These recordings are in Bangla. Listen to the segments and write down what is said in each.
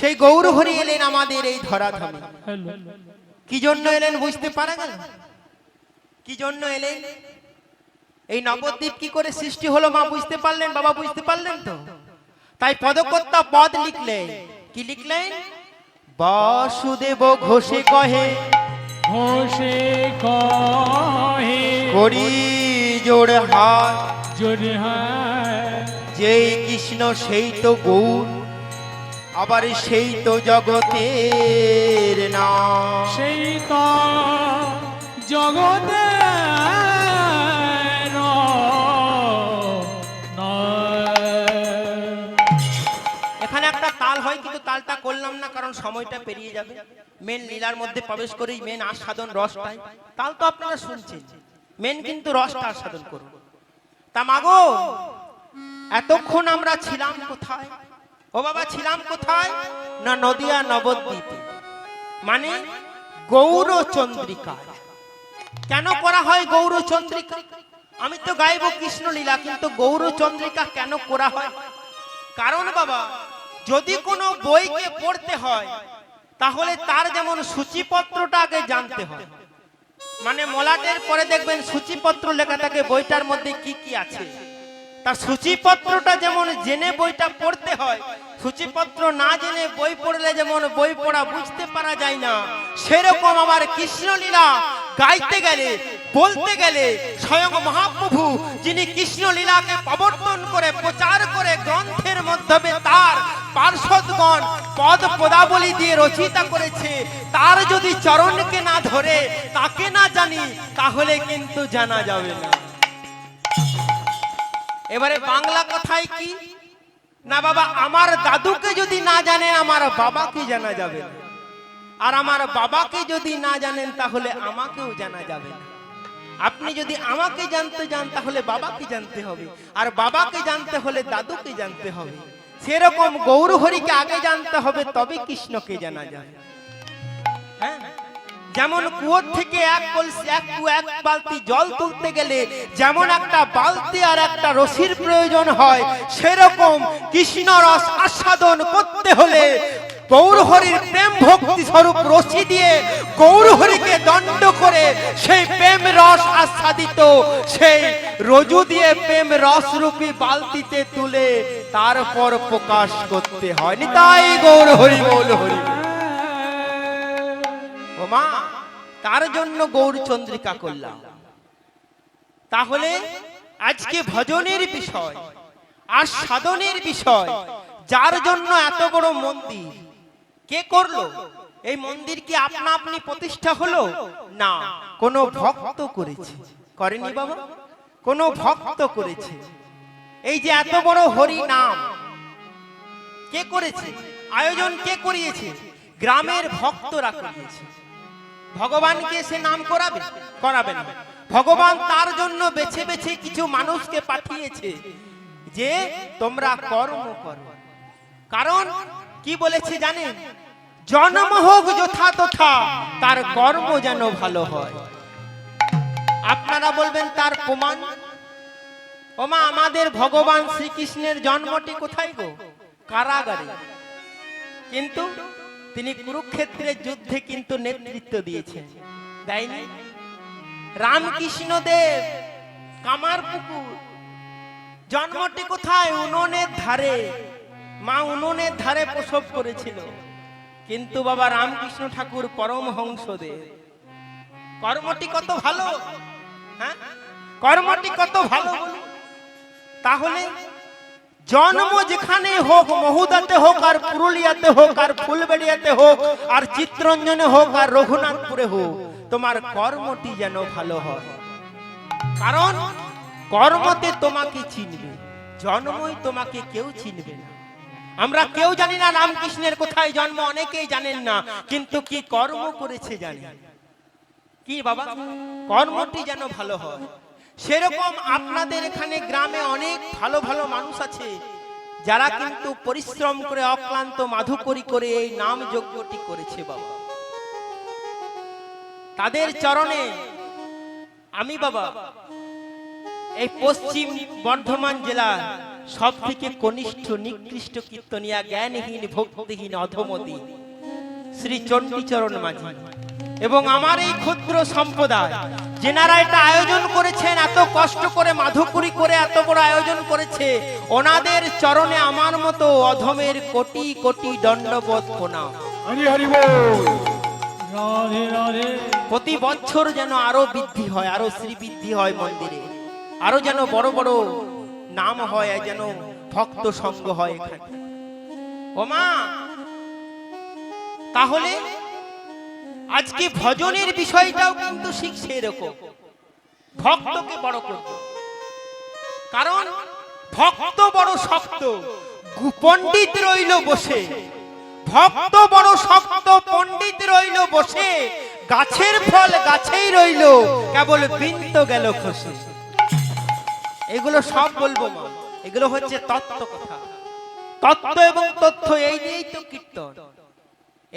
সেই গৌর হরি এলেন আমাদের এই ধরাধামে। কি জন্য এলেন বুঝতে পারা গেল? কি জন্য এলেন? এই নবদ্বীপ কি করে সৃষ্টি হলো মা বুঝতে পারলেন? বাবা বুঝতে পারলেন তো? তাই পদকর্তা পদ লিখলেন। কি লিখলেন? বাসুদেব ঘোষে কহে, ঘোষে কহে করি জোড় হাত, জোরে হাত, যেই কৃষ্ণ সেই তো গৌর, আবার সেই তো জগতের নাম। সেই তো জগতে এখানে একটা তাল হয় কিন্তু তালটা করলাম না, কারণ সময়টা পেরিয়ে যাবে। মেন লীলার মধ্যে প্রবেশ করেই মেন আস্বাদন রসটাই। তাল তো আপনারা শুনছেন, মেন কিন্তু রসটা আস্বাদন করুন। তা মাগো, এতক্ষণ আমরা ছিলাম কোথায়? ও বাবা ছিলাম কোথায়? না নদিয়া নবদ্বীপে, মানে গৌরচন্দ্রিকা। কেন করা হয় গৌরচন্দ্রিকা? আমি তো গাইব কৃষ্ণ লীলা, কিন্তু গৌরচন্দ্রিকা কেন করা হয়? কারণ বাবা, যদি কোনো বইকে পড়তে হয় তাহলে তার যেমন সূচিপত্রটা আগে জানতে হয়। মানে মলাটের পরে দেখবেন সূচিপত্র লেখা থাকে বইটার মধ্যে কি কি আছে। তার সূচিপত্রটা যেমন জেনে বইটা পড়তে হয়, সূচিপত্র না জেনে বই পড়লে যেমন বই পড়া বুঝতে পারা যায় না, সেরকম আমার কৃষ্ণলীলা গাইতে গেলে, বলতে গেলে স্বয়ং মহাপ্রভু যিনি কৃষ্ণলীলাকে প্রবর্তন করে প্রচার করে গ্রন্থের মাধ্যমে তার পার্শ্বদগণ পদ পদাবলী দিয়ে রচিতা করেছে, তার যদি চরণকে না ধরে তাকে না জানি তাহলে কিন্তু জানা যাবে না। এবারে বাংলা কথায় কি না বাবা, আমার দাদুকে যদি না জানেন আমার বাবাকে জানা যাবে না, আর আমার বাবাকে যদি না জানেন তাহলে আমাকেও জানা যাবে না। আপনি যদি আমাকে জানতে যান তাহলে বাবাকে জানতে হবে, আর বাবাকে জানতে হলে দাদুকে জানতে হবে। সেরকম গৌর হরিকে আগে জানতে হবে, তবে কৃষ্ণকে জানা যায়। হ্যাঁ, যেমন কুয়োর থেকে এক বালতি জল তুলতে গেলে যেমন একটা বালতি আর একটা রশির প্রয়োজন হয়, সেরকম কৃষ্ণ রস আস্বাদন করতে হলে গৌর হরির প্রেম ভক্তি স্বরূপ রশি দিয়ে গৌর হরিকে দণ্ড করে সেই প্রেম রস আস্বাদিত সেই রজু দিয়ে প্রেম রস রূপী বালতিতে তুলে তারপর প্রকাশ করতে হয়। নিতাই গৌর হরি বল হরি। মা, তার জন্য গৌরচন্দ্রিকা করলাম। তাহলে আজকে ভজনের বিষয় আর সাধনের বিষয়, যার জন্য এত বড় মন্দির কে করলো? এই মন্দির কি আপনা আপনি প্রতিষ্ঠা হলো? না, কোন ভক্ত করেছে। করেনি বাবা? কোন ভক্ত করেছে। এই যে এত বড় হরি নাম কে করেছে? আয়োজন কে করিয়েছে? গ্রামের ভক্তরা করিয়েছে। ভগবানকে সে নাম করাবে না। ভগবান তার জন্য বেছে বেছে কিছু মানুষকে পাঠিয়েছে যে তোমরা কর্ম করো। কারণ কি বলেছে জানেন? জন্ম হোক যথা তথা, তার কর্ম যেন ভালো হয়। আপনারা বলবেন তার প্রমাণ? ওমা, আমাদের ভগবান শ্রীকৃষ্ণের জন্মটি কোথায় গো? কারাগারে। কিন্তু তিনি কুরুক্ষেত্রের যুদ্ধে কিন্তু নেতৃত্ব দিয়েছেন, তাইনি? রামকৃষ্ণ দেব কামারপুকুর। জন্মটি কোথায়? উনুনের ধারে। মা উনুনের ধারে প্রসব করেছিল। কিন্তু বাবা রামকৃষ্ণ ঠাকুর পরমহংসদেব কর্মটি কত ভালো। হ্যাঁ, কর্মটি কত ভালো। তাহলে জন্ম যেখানে হোক, মহুদাতে হোক আর পুরুলিয়াতে হোক আর ফুলবেড়িয়াতে হোক আর চিত্তরঞ্জনে হোক আর রঘুনাথপুরে হোক, তোমার কর্মটি যেন ভালো হয়। কারণ কর্মতে তোমাকে চিনবে, জন্মই তোমাকে কেউ চিনবে না। আমরা কেউ জানি না রামকৃষ্ণের কোথায় জন্ম, অনেকেই জানেন না, কিন্তু কি কর্ম করেছে জানেন। কি বাবা? কর্মটি যেন ভালো হয়। সেরকম আপনাদের এখানে গ্রামে অনেক ভালো ভালো মানুষ আছে যারা কিন্তু পরিশ্রম করে অক্লান্ত মাধুকরী করে এই নাম যজ্ঞটি করেছে বাবা। তাদের চরণে আমি বাবা এই পশ্চিম বর্ধমান জেলার সব থেকে কনিষ্ঠ নিকৃষ্ট কীর্তনিয়া জ্ঞানহীন ভক্তিহীন অধমতি শ্রী চণ্ডীচরণ মাঝি এবং আমার এই ক্ষুদ্র সম্প্রদায় যেনারা এটা আয়োজন করেছেন, এত কষ্ট করে মাধুকরী করে এত বড় আয়োজন করেছে, ওনাদের চরণে আমার মতো অধমের কোটি কোটি দণ্ডবোধ প্রণাম। হরি হরি বল। রাধে রাধে। প্রতি বছর যেন আরো বৃদ্ধি হয়, আরো শ্রীবৃদ্ধি হয় মন্দিরে, আরো যেন বড় বড় নাম হয়, যেন ভক্ত সঙ্গ হয় এখানে। ও মা, তাহলে আজকে ভজনের বিষয়টাও কিন্তু শিখছে এরকম, ভক্তকে বড় করব। কারণ ভক্ত বড় শক্ত, পণ্ডিত রইল বসে, ভক্ত বড় শক্ত, পণ্ডিত রইল বসে, গাছের ফল গাছেই রইল, কেবল বৃন্ত গেল খসে। এগুলো সব বলবো মা, এগুলো হচ্ছে তত্ত্ব কথা, তত্ত্ব এবং তথ্য, এই নিয়েই তো কীর্তন,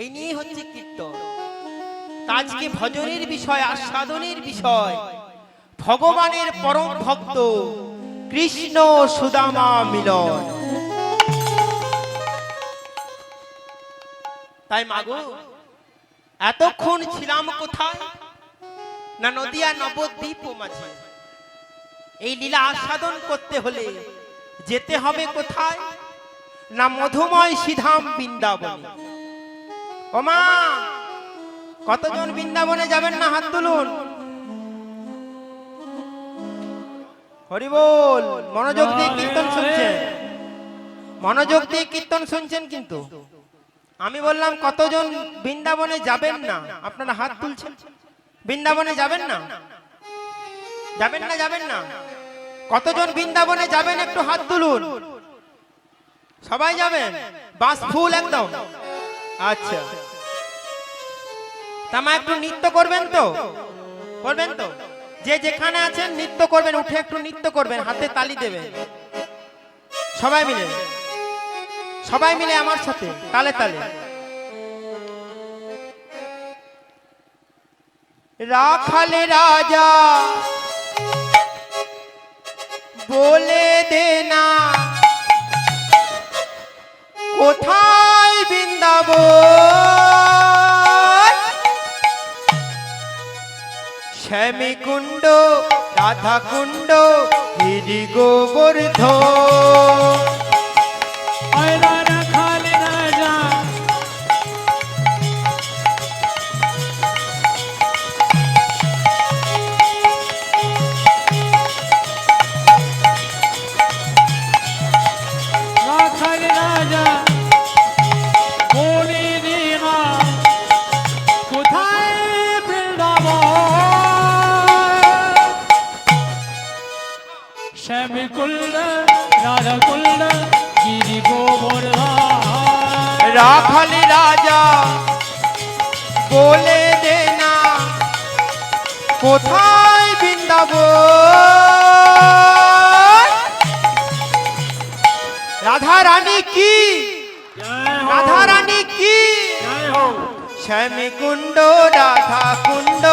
এই নিয়েই হচ্ছে কীর্তন। আজকে ভজনের বিষয়, আস্বাদনের বিষয়, ভগবানের পরম ভক্ত কৃষ্ণ সুদামা মিলন। তাই মাগো, এতক্ষণ ছিলাম কোথায়? না নদিয়া নবদ্বীপ মাঝে। এই লীলা আস্বাদন করতে হলে যেতে হবে কোথায়? না মধুময় সিধাম বৃন্দাবনে। ও মা, কতজন বৃন্দাবনে যাবেন না হাত তুলুন। হরি বল। মনোযোগ দিয়ে কীর্তন শুনছেন, মনোযোগ দিয়ে কীর্তন শুনছেন। কিন্তু আমি বললাম কতজন বৃন্দাবনে যাবেন না, আপনারা হাত তুলছেন। বৃন্দাবনে যাবেন না, যাবেন না, যাবেন না। কতজন বৃন্দাবনে যাবেন একটু হাত তুলুন। সবাই যাবেন? বাস ফুল একদম। আচ্ছা, তামা একটু নৃত্য করবেন তো? করবেন তো? যে যেখানে আছেন নৃত্য করবেন, উঠে একটু নৃত্য করবেন, হাতে তালি দেবেন। সবাই মিলে, সবাই মিলে আমার সাথে তালে তালে। রাখালে রাজা বলে দে না কোথায় বৃন্দাবন, শ্যামী কুণ্ড রাধা কুণ্ড গিরি গোবর্ধন। রাখালে রাজা বলে দে না কোথায় বৃন্দাবন, শ্যামী কুণ্ড রাধা কুণ্ড গিরি গোবর্ধন। রাখালি রাজা বলে দে না কোথায় বৃন্দাবন, রাধা রানী কি, রাধা রানী কি, শ্যামী কুণ্ড রাধা কুণ্ড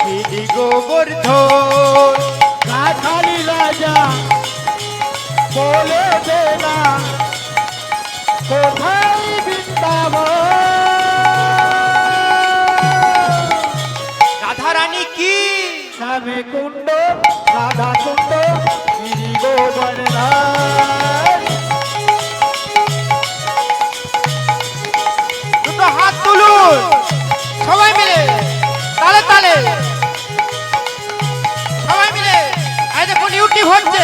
গিরি গোবর্ধন। রাখালি রাজা বলে দে না কোথায় বৃন্দাবন, রাধা রানী কি, শ্যামী কুণ্ড রাধা কুণ্ড গিরি গোবর্ধন। দুটো হাত তুলুন সবাই মিলে তালে তালে, সবাই মিলে। এই দেখুন ইউটিউব হচ্ছে,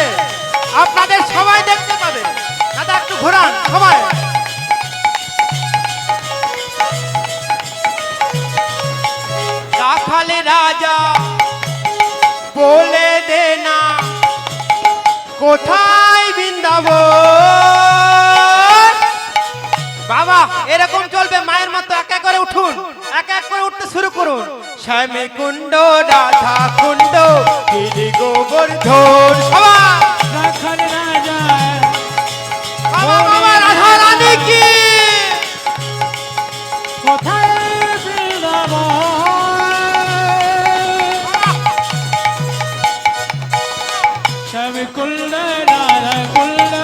আপনাদের সবাই দেখতে পাবে। দাদা একটু ঘোরান সবাই। রাখালে রাজা বলে দে না কোথায় বৃন্দাবন। বাবা এরকম চলবে, মায়ের মতো এক এক করে উঠুন, এক এক করে উঠতে শুরু করুন। শ্যামী কুণ্ড রাধা কুণ্ড গিরি গোবর্ধন। সবাই রাখালি রাজা বাবা বাবা, রাধা রানী কি, কোথায় বৃন্দাবন, শ্যামী কুণ্ড রাধা কুণ্ড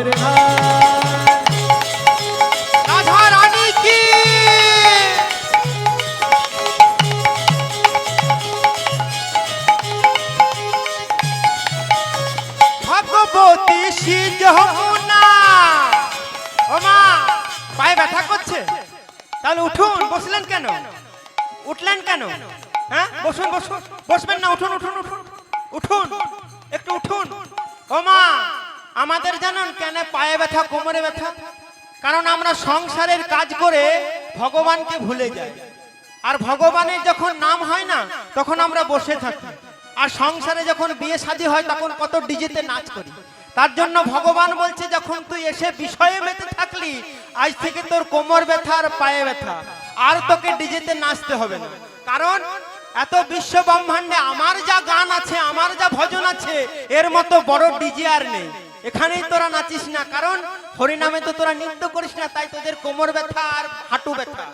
গোবর ধান রাধা রানী কি ভগবতী শ্রী যমুনা। ও মা, পায়ে ব্যথা করছে? তাহলে উঠুন। বসলেন কেন? উঠলেন কেন? হ্যাঁ, বসুন বসুন। বসবেন না? উঠুন উঠুন উঠুন উঠুন, একটু উঠুন। ও মা, আমাদের জানেন কেন পায়ে ব্যথা, কোমরে ব্যথা? কারণ আমরা সংসারের কাজ করে ভগবানকে ভুলে যাই। আর ভগবানের যখন নাম হয় না, তখন আমরা বসে থাকি। আর সংসারে যখন বিয়ে শাদী হয়, তখন কত ডিজেতে নাচ করি। তার জন্য ভগবান বলছে, যখন তুই এসে বিষয়ে মেতে থাকলি, আজ থেকে তোর কোমর ব্যথা আর পায়ে ব্যথা, আর তোকে ডিজেতে নাচতে হবে না। কারণ এত বিশ্ব ব্রহ্মাণ্ডে আমার যা গান আছে, আমার যা ভজন আছে, এর মতো বড় ডিজে আর নেই। এখানেই তোরা নাচিস না, কারণ হরিনামে তো তোরা নৃত্য করিস না, তাই তোদের কোমর ব্যথা আর হাঁটু ব্যথা।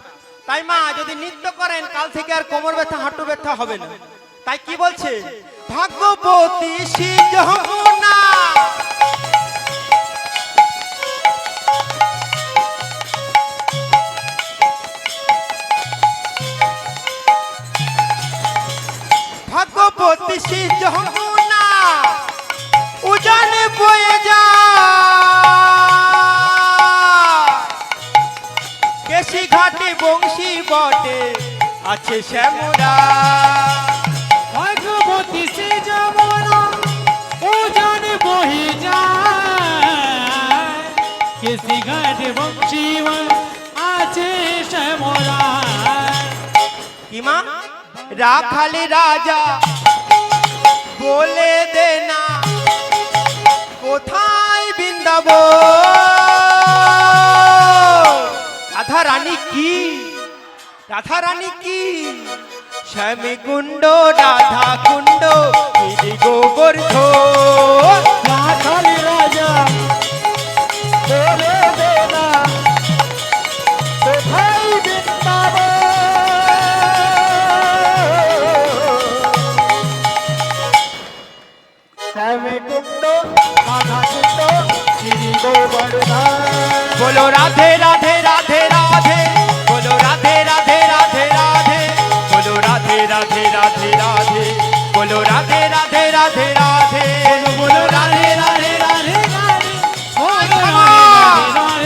তাই মা, যদি নৃত্য করেন, কাল থেকে আর কোমর ব্যথা হাঁটু ব্যথা হবে না। তাই কি বলছে? ভাগবতী শ্রী যমুনা। ভাগবতী শ্রী যমুনা উজানে বয়ে যায়, কেশি ঘাটে বংশী বটে আছে শ্যামরা। ভগবতী শ্রী যমুনা উজান বহি যায়, কেসি ঘাট বংশীবন আছে শ্যামরা। কি মা? রাখালি রাজা বলে দে না, কোথায় বৃন্দাবন? রাধা রানী কি? রাধা রানী কি? শ্যামী কুণ্ড রাধা কুণ্ড গিরি গোবর্ধন। রাখালি রাজা বলে দে না, কোথায় বৃন্দাবন? শ্যামী কুণ্ড রাধা কুণ্ড গিরি গোবর্ধন। बोलो राधे राधे राधे राधे, बोलो राधे राधे राधे राधे, बोलो राधे राधे राधे राधे, बोलो राधे राधे राधे राधे, बोलो राधे राधे राधे राधे। बोलो राधे राधे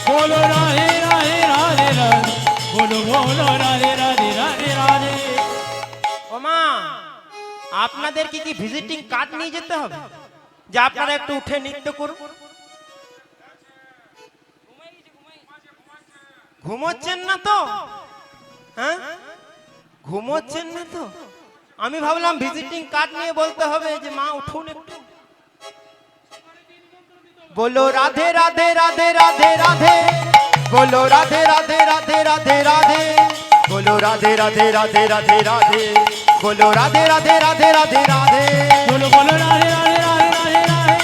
बोलो राधे राधे राधे राधे, बोलो बोलो राधे राधे राधे राधे। ও মা, আপনাদের কি কি ভিজিটিং কার্ড নিয়ে যেতে হবে, যে আপনারা একটু উঠে নৃত্য করুন? ঘুমোচ্ছেন না তো? হ্যাঁ, ঘুমোচ্ছেন না তো? আমি ভাবলাম ভিজিটিং কার্ড নিয়ে বলতে হবে যে মা উঠুন একটু। बोलो राधे राधे राधे राधे राधे, बोलो राधे राधे राधे राधे राधे, बोलो राधे राधे राधे राधे राधे, बोलो राधे राधे राधे राधे राधे, बोलो बोलो राधे राधे राधे राधे राधे,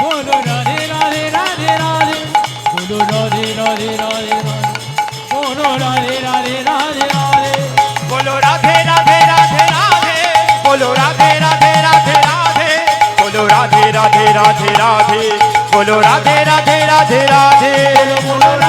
बोलो राधे राधे राधे राधे, बोलो राधे राधे राधे राधे, बोलो राधे राधे राधे राधे, बोलो राधे राधे राधे राधे, बोलो राधे राधे राधे राधे, बोलो राधे राधे राधे राधे, बोलो राधे राधे राधे राधे, बोलो बोलो